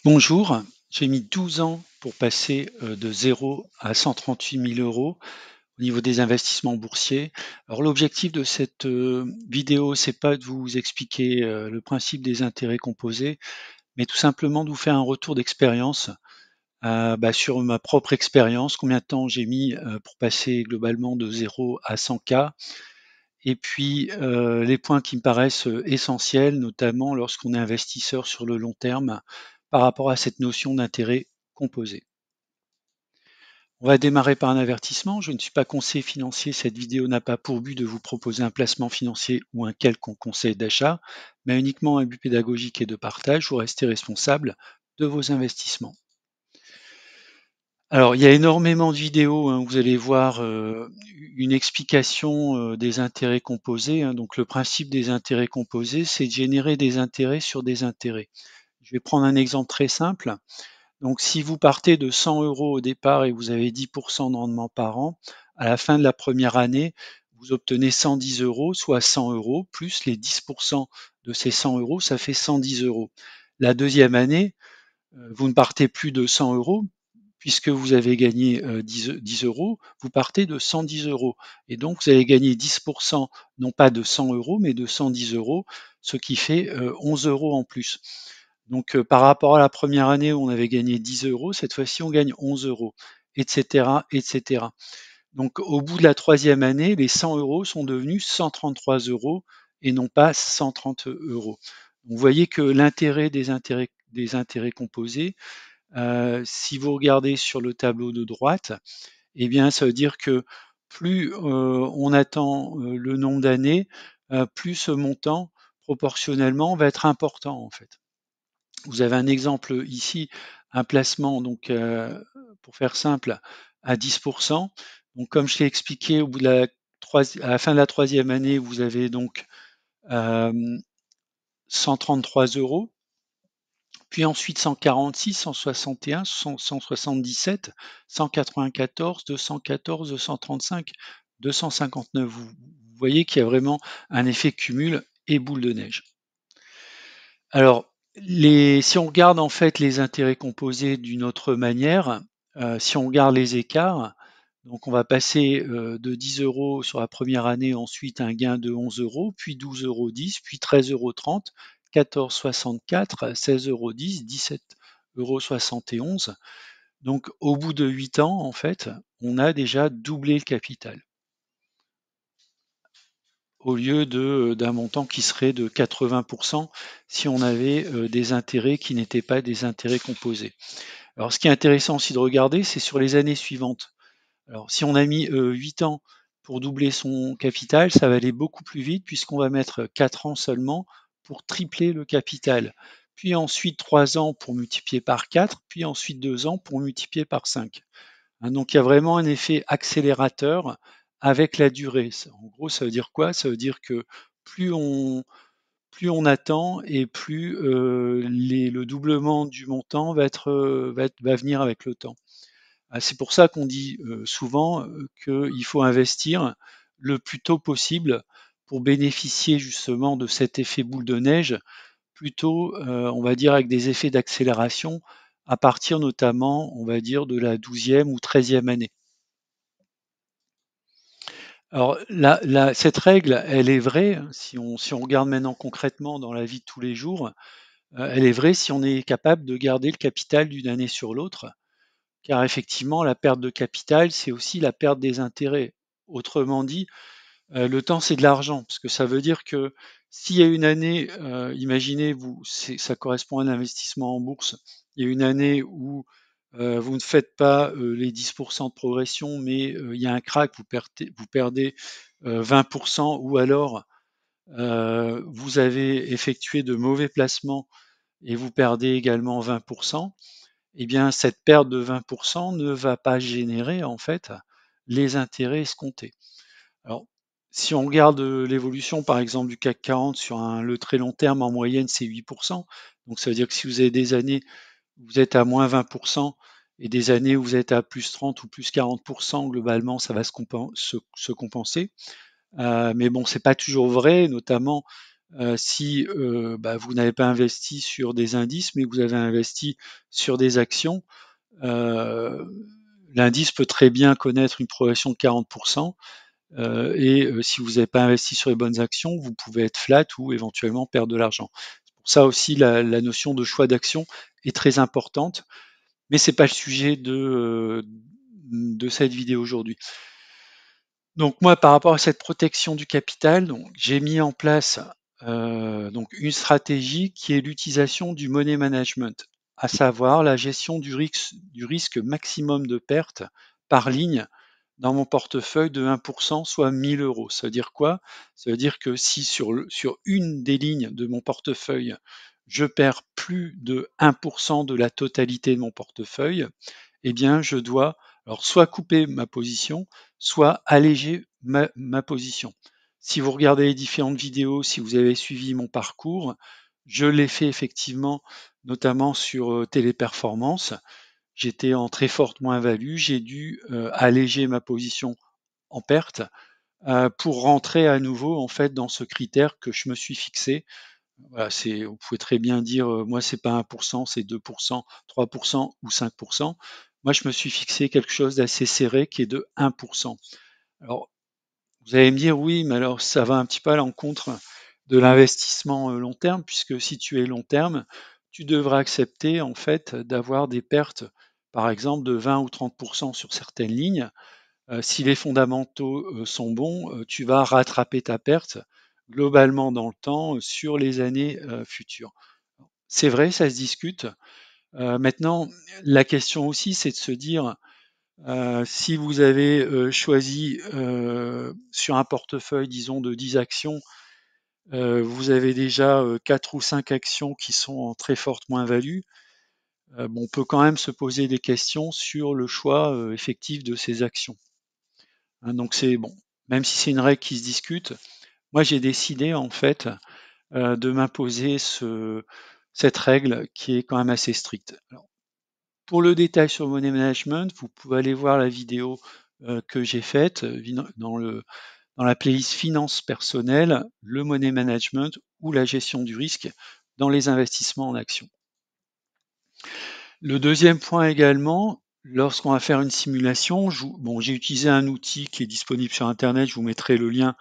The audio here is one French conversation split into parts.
Bonjour, j'ai mis 12 ans pour passer de 0 à 138 000 euros au niveau des investissements boursiers. Alors l'objectif de cette vidéo, c'est pas de vous expliquer le principe des intérêts composés, mais tout simplement de vous faire un retour d'expérience sur ma propre expérience, combien de temps j'ai mis pour passer globalement de 0 à 100K, et puis les points qui me paraissent essentiels, notamment lorsqu'on est investisseur sur le long terme, par rapport à cette notion d'intérêt composé. On va démarrer par un avertissement. Je ne suis pas conseiller financier. Cette vidéo n'a pas pour but de vous proposer un placement financier ou un quelconque conseil d'achat, mais uniquement un but pédagogique et de partage. Vous restez responsable de vos investissements. Alors, il y a énormément de vidéos, hein, où vous allez voir une explication des intérêts composés, hein. Donc, le principe des intérêts composés, c'est de générer des intérêts sur des intérêts. Je vais prendre un exemple très simple. Donc, si vous partez de 100 euros au départ et vous avez 10% de rendement par an, à la fin de la première année, vous obtenez 110 euros, soit 100 euros, plus les 10% de ces 100 euros, ça fait 110 euros. La deuxième année, vous ne partez plus de 100 euros, puisque vous avez gagné 10 euros, vous partez de 110 euros. Et donc, vous allez gagner 10%, non pas de 100 euros, mais de 110 euros, ce qui fait 11 euros en plus. Donc, par rapport à la première année où on avait gagné 10 euros, cette fois-ci, on gagne 11 euros, etc., etc. Donc, au bout de la troisième année, les 100 euros sont devenus 133 euros et non pas 130 euros. Vous voyez que l'intérêt des intérêts composés, si vous regardez sur le tableau de droite, eh bien, ça veut dire que plus on attend le nombre d'années, plus ce montant proportionnellement va être important en fait. Vous avez un exemple ici, un placement, donc pour faire simple, à 10%. Donc comme je l'ai expliqué, au bout de à la fin de la troisième année, vous avez donc 133 euros, puis ensuite 146, 161, 177, 194, 214, 235, 259. Vous voyez qu'il y a vraiment un effet cumul et boule de neige. Alors, si on regarde en fait les intérêts composés d'une autre manière, si on regarde les écarts, donc on va passer de 10 euros sur la première année, ensuite un gain de 11 euros, puis 12,10 euros, puis 13,30 euros, 14,64, 16,10 euros, 17,71 euros. Donc au bout de 8 ans, en fait, on a déjà doublé le capital, au lieu d'un montant qui serait de 80% si on avait des intérêts qui n'étaient pas des intérêts composés. Alors ce qui est intéressant aussi de regarder, c'est sur les années suivantes. Alors si on a mis 8 ans pour doubler son capital, ça va aller beaucoup plus vite puisqu'on va mettre 4 ans seulement pour tripler le capital. Puis ensuite 3 ans pour multiplier par 4, puis ensuite 2 ans pour multiplier par 5. Hein, donc il y a vraiment un effet accélérateur avec la durée. En gros, ça veut dire quoi? Ça veut dire que plus on, plus on attend et plus le doublement du montant va venir avec le temps. C'est pour ça qu'on dit souvent qu'il faut investir le plus tôt possible pour bénéficier justement de cet effet boule de neige, plutôt, on va dire, avec des effets d'accélération à partir notamment, on va dire, de la 12e ou 13e année. Alors, cette règle, elle est vraie, hein, si on regarde maintenant concrètement dans la vie de tous les jours, elle est vraie si on est capable de garder le capital d'une année sur l'autre, car effectivement, la perte de capital, c'est aussi la perte des intérêts. Autrement dit, le temps, c'est de l'argent, parce que ça veut dire que s'il y a une année, imaginez, ça correspond à un investissement en bourse, il y a une année où vous ne faites pas les 10% de progression, mais il y a un crack, vous perdez 20%, ou alors vous avez effectué de mauvais placements et vous perdez également 20%, eh bien cette perte de 20% ne va pas générer en fait les intérêts escomptés. Alors, si on regarde l'évolution par exemple du CAC 40 sur le très long terme, en moyenne c'est 8%. Donc ça veut dire que si vous avez des années où vous êtes à moins 20% et des années où vous êtes à plus 30 ou plus 40%, globalement ça va se compenser. Mais bon, c'est pas toujours vrai, notamment Si vous n'avez pas investi sur des indices, mais vous avez investi sur des actions, l'indice peut très bien connaître une progression de 40%, si vous n'avez pas investi sur les bonnes actions, vous pouvez être flat ou éventuellement perdre de l'argent. C'est pour ça aussi la notion de choix d'action est très importante, mais c'est pas le sujet de cette vidéo aujourd'hui. Donc moi, par rapport à cette protection du capital, donc j'ai mis en place donc une stratégie qui est l'utilisation du money management, à savoir la gestion du risque maximum de perte par ligne dans mon portefeuille de 1%, soit 1000 euros. Ça veut dire quoi? Ça veut dire que si sur une des lignes de mon portefeuille, je perds plus de 1% de la totalité de mon portefeuille, eh bien je dois alors soit couper ma position, soit alléger ma position. Si vous regardez les différentes vidéos, si vous avez suivi mon parcours, je l'ai fait effectivement, notamment sur Téléperformance. J'étais en très forte moins-value, j'ai dû alléger ma position en perte pour rentrer à nouveau en fait dans ce critère que je me suis fixé. Voilà, vous pouvez très bien dire, moi c'est pas 1%, c'est 2%, 3% ou 5%. Moi je me suis fixé quelque chose d'assez serré qui est de 1%. Alors vous allez me dire oui, mais alors ça va un petit peu à l'encontre de l'investissement long terme, puisque si tu es long terme, tu devras accepter en fait d'avoir des pertes, par exemple de 20 ou 30% sur certaines lignes. Si les fondamentaux sont bons, tu vas rattraper ta perte globalement dans le temps sur les années futures. C'est vrai, ça se discute. Maintenant, la question aussi, c'est de se dire, si vous avez choisi sur un portefeuille, disons, de 10 actions, vous avez déjà 4 ou 5 actions qui sont en très forte moins-value, on peut quand même se poser des questions sur le choix effectif de ces actions. Hein, donc c'est bon, même si c'est une règle qui se discute, moi j'ai décidé en fait de m'imposer cette règle qui est quand même assez stricte. Alors, pour le détail sur le money management, vous pouvez aller voir la vidéo que j'ai faite dans la playlist Finances personnelles, le money management ou la gestion du risque dans les investissements en actions. Le deuxième point également, lorsqu'on va faire une simulation, j'ai utilisé un outil qui est disponible sur Internet, je vous mettrai le lien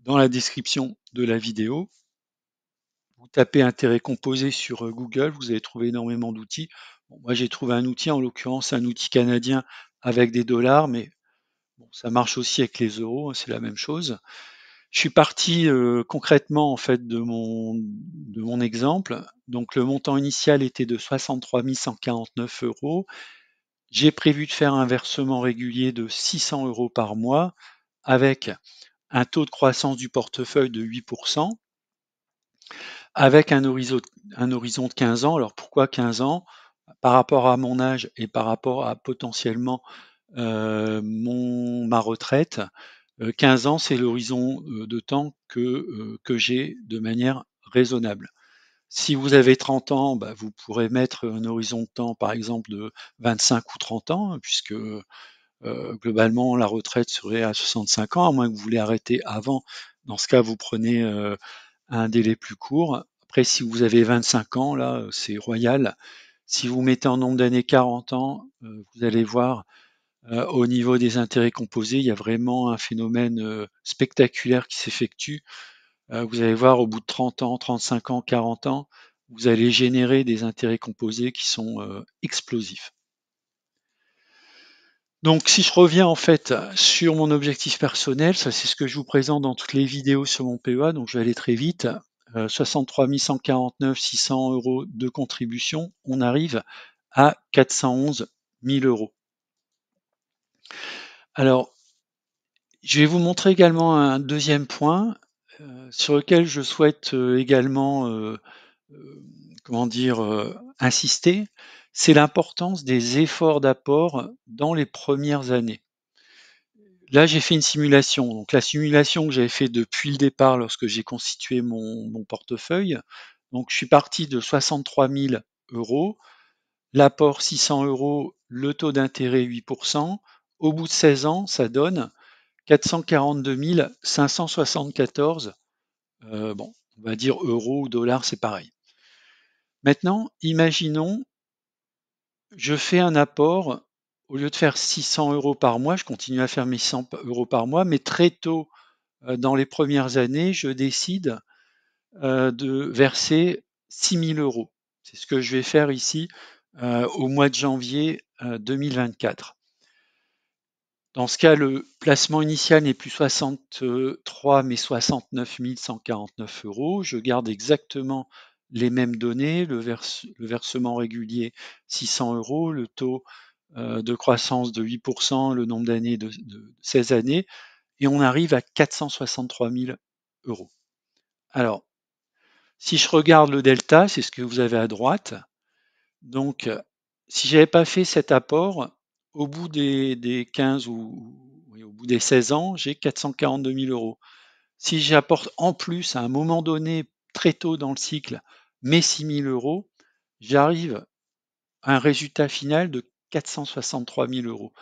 dans la description de la vidéo. Vous tapez intérêt composé sur Google, vous allez trouver énormément d'outils. Bon, moi j'ai trouvé un outil, en l'occurrence un outil canadien avec des dollars, mais bon, ça marche aussi avec les euros, hein, c'est la même chose. Je suis parti concrètement en fait de mon exemple. Donc le montant initial était de 63 149 euros. J'ai prévu de faire un versement régulier de 600 euros par mois avec un taux de croissance du portefeuille de 8%, avec un horizon de 15 ans. Alors pourquoi 15 ans? Par rapport à mon âge et par rapport à potentiellement ma retraite, 15 ans, c'est l'horizon de temps que j'ai de manière raisonnable. Si vous avez 30 ans, vous pourrez mettre un horizon de temps, par exemple, de 25 ou 30 ans, hein, puisque globalement, la retraite serait à 65 ans, à moins que vous voulez arrêter avant. Dans ce cas, vous prenez un délai plus court. Après, si vous avez 25 ans, là, c'est royal. Si vous mettez en nombre d'années 40 ans, vous allez voir au niveau des intérêts composés, il y a vraiment un phénomène spectaculaire qui s'effectue. Vous allez voir au bout de 30 ans, 35 ans, 40 ans, vous allez générer des intérêts composés qui sont explosifs. Donc si je reviens en fait sur mon objectif personnel, ça c'est ce que je vous présente dans toutes les vidéos sur mon PEA, donc je vais aller très vite. 63 149, 600 euros de contribution, on arrive à 411 000 euros. Alors, je vais vous montrer également un deuxième point sur lequel je souhaite également comment dire, insister, c'est l'importance des efforts d'apport dans les premières années. Là, j'ai fait une simulation. Donc, la simulation que j'avais fait depuis le départ lorsque j'ai constitué mon portefeuille. Donc, je suis parti de 63 000 euros, l'apport 600 euros, le taux d'intérêt 8%. Au bout de 16 ans, ça donne 442 574. Bon, On va dire euro ou dollar, c'est pareil. Maintenant, imaginons, je fais un apport, au lieu de faire 600 euros par mois, je continue à faire mes 100 euros par mois, mais très tôt dans les premières années, je décide de verser 6 000 euros. C'est ce que je vais faire ici au mois de janvier 2024. Dans ce cas, le placement initial n'est plus 63 mais 69 149 euros. Je garde exactement les mêmes données, le versement régulier 600 euros, le taux de croissance de 8%, le nombre d'années de 16 années, et on arrive à 463 000 euros. Alors, si je regarde le delta, c'est ce que vous avez à droite. Donc, si j'avais pas fait cet apport, au bout des 15 ou oui, au bout des 16 ans, j'ai 442 000 euros. Si j'apporte en plus à un moment donné, très tôt dans le cycle, mes 6 000 euros, j'arrive à un résultat final de 463 000 euros.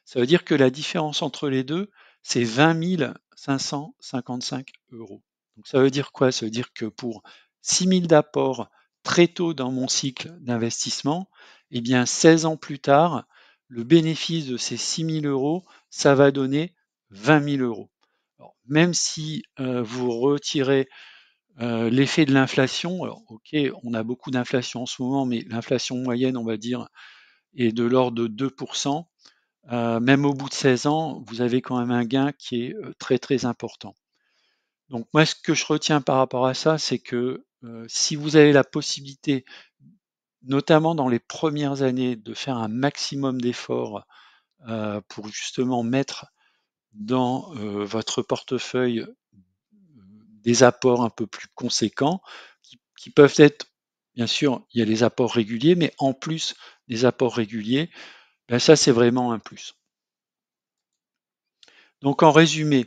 Ça veut dire que la différence entre les deux, c'est 20 555 euros. Donc ça veut dire quoi? Ça veut dire que pour 6 000 d'apports très tôt dans mon cycle d'investissement, eh bien 16 ans plus tard, le bénéfice de ces 6 000 euros, ça va donner 20 000 euros. Alors, même si vous retirez l'effet de l'inflation, alors ok, on a beaucoup d'inflation en ce moment, mais l'inflation moyenne, on va dire, est de l'ordre de 2%. Même au bout de 16 ans, vous avez quand même un gain qui est très très important. Donc moi, ce que je retiens par rapport à ça, c'est que si vous avez la possibilité, notamment dans les premières années, de faire un maximum d'efforts pour justement mettre dans votre portefeuille des apports un peu plus conséquents, qui peuvent être, bien sûr, il y a les apports réguliers, mais en plus des apports réguliers, ben ça c'est vraiment un plus. Donc en résumé,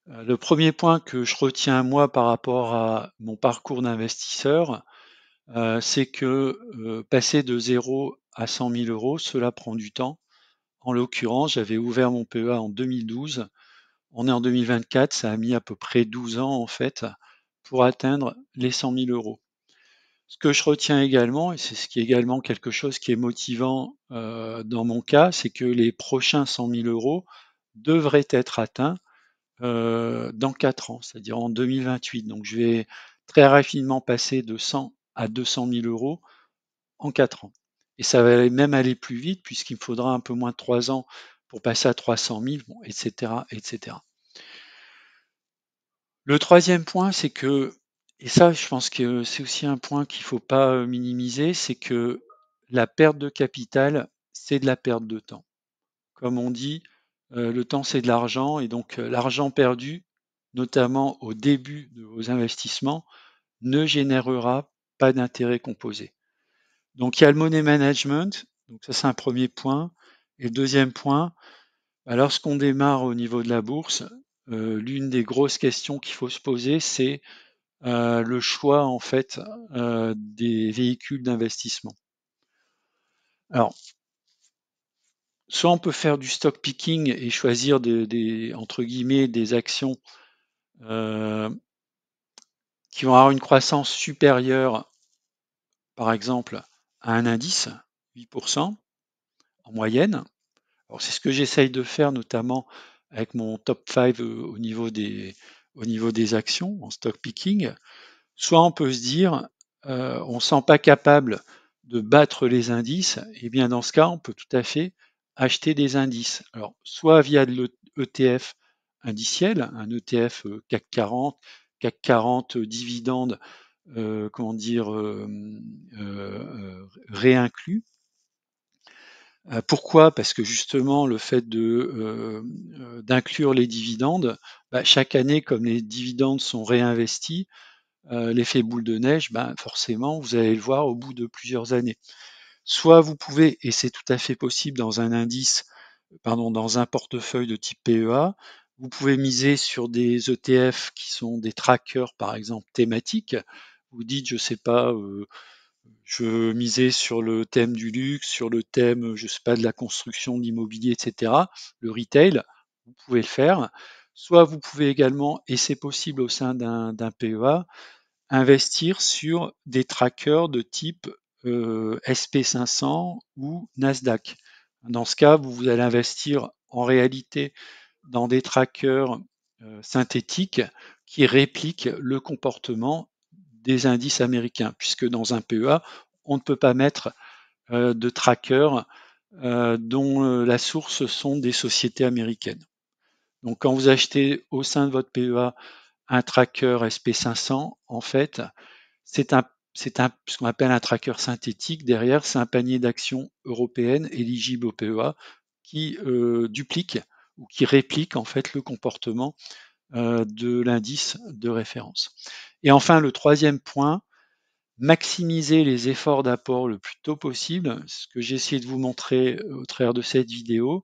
le premier point que je retiens moi par rapport à mon parcours d'investisseur, c'est que passer de 0 à 100 000 euros, cela prend du temps. En l'occurrence, j'avais ouvert mon PEA en 2012. On est en 2024, ça a mis à peu près 12 ans en fait pour atteindre les 100 000 euros. Ce que je retiens également, et c'est ce qui est également quelque chose qui est motivant dans mon cas, c'est que les prochains 100 000 euros devraient être atteints dans 4 ans, c'est-à-dire en 2028. Donc je vais très rapidement passer de 100 à 200 000 euros en 4 ans. Et ça va même aller plus vite puisqu'il me faudra un peu moins de 3 ans pour passer à 300 000, bon, etc., etc. Le troisième point, c'est que, et ça je pense que c'est aussi un point qu'il ne faut pas minimiser, c'est que la perte de capital, c'est de la perte de temps. Comme on dit, le temps c'est de l'argent et donc l'argent perdu, notamment au début de vos investissements, ne générera pas d'intérêt composé. Donc il y a le money management, donc ça c'est un premier point. Et le deuxième point, lorsqu'on démarre au niveau de la bourse, l'une des grosses questions qu'il faut se poser, c'est le choix en fait des véhicules d'investissement. Alors, soit on peut faire du stock picking et choisir entre guillemets des actions euh, qui vont avoir une croissance supérieure, par exemple, à un indice, 8% en moyenne. Alors c'est ce que j'essaye de faire notamment avec mon top 5 au niveau des actions en stock picking. Soit on peut se dire, on ne se sent pas capable de battre les indices, et bien dans ce cas, on peut tout à fait acheter des indices. Alors, soit via de l'ETF indiciel, un ETF CAC 40, CAC 40 dividende, comment dire, réinclus. Pourquoi? Parce que justement, le fait d'inclure les dividendes, bah, chaque année, comme les dividendes sont réinvestis, l'effet boule de neige, ben, forcément, vous allez le voir au bout de plusieurs années. Soit vous pouvez, et c'est tout à fait possible dans un indice, pardon, dans un portefeuille de type PEA, vous pouvez miser sur des ETF qui sont des trackers, par exemple, thématiques. Vous dites, je sais pas, je veux miser sur le thème du luxe, sur le thème, je sais pas, de la construction, de l'immobilier, etc., le retail, vous pouvez le faire. Soit vous pouvez également, et c'est possible au sein d'un PEA, investir sur des trackers de type SP500 ou Nasdaq. Dans ce cas, vous allez investir en réalité dans des trackers synthétiques qui répliquent le comportement des indices américains, puisque dans un PEA, on ne peut pas mettre de trackers dont la source sont des sociétés américaines. Donc quand vous achetez au sein de votre PEA un tracker SP500, en fait, c'est ce qu'on appelle un tracker synthétique. Derrière, c'est un panier d'actions européennes éligibles au PEA qui duplique ou qui réplique en fait le comportement de l'indice de référence. Et enfin, le troisième point, maximiser les efforts d'apport le plus tôt possible, ce que j'ai essayé de vous montrer au travers de cette vidéo.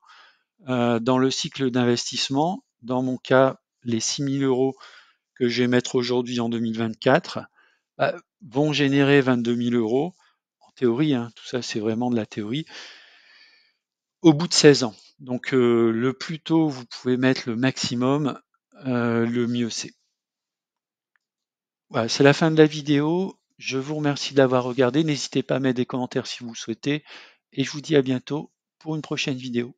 Dans le cycle d'investissement, dans mon cas, les 6 000 € que je vais mettre aujourd'hui en 2024 vont générer 22 000 € en théorie, hein, tout ça c'est vraiment de la théorie, au bout de 16 ans. Donc le plus tôt vous pouvez mettre le maximum, le mieux c'est. Voilà, c'est la fin de la vidéo. Je vous remercie d'avoir regardé. N'hésitez pas à mettre des commentaires si vous le souhaitez. Et je vous dis à bientôt pour une prochaine vidéo.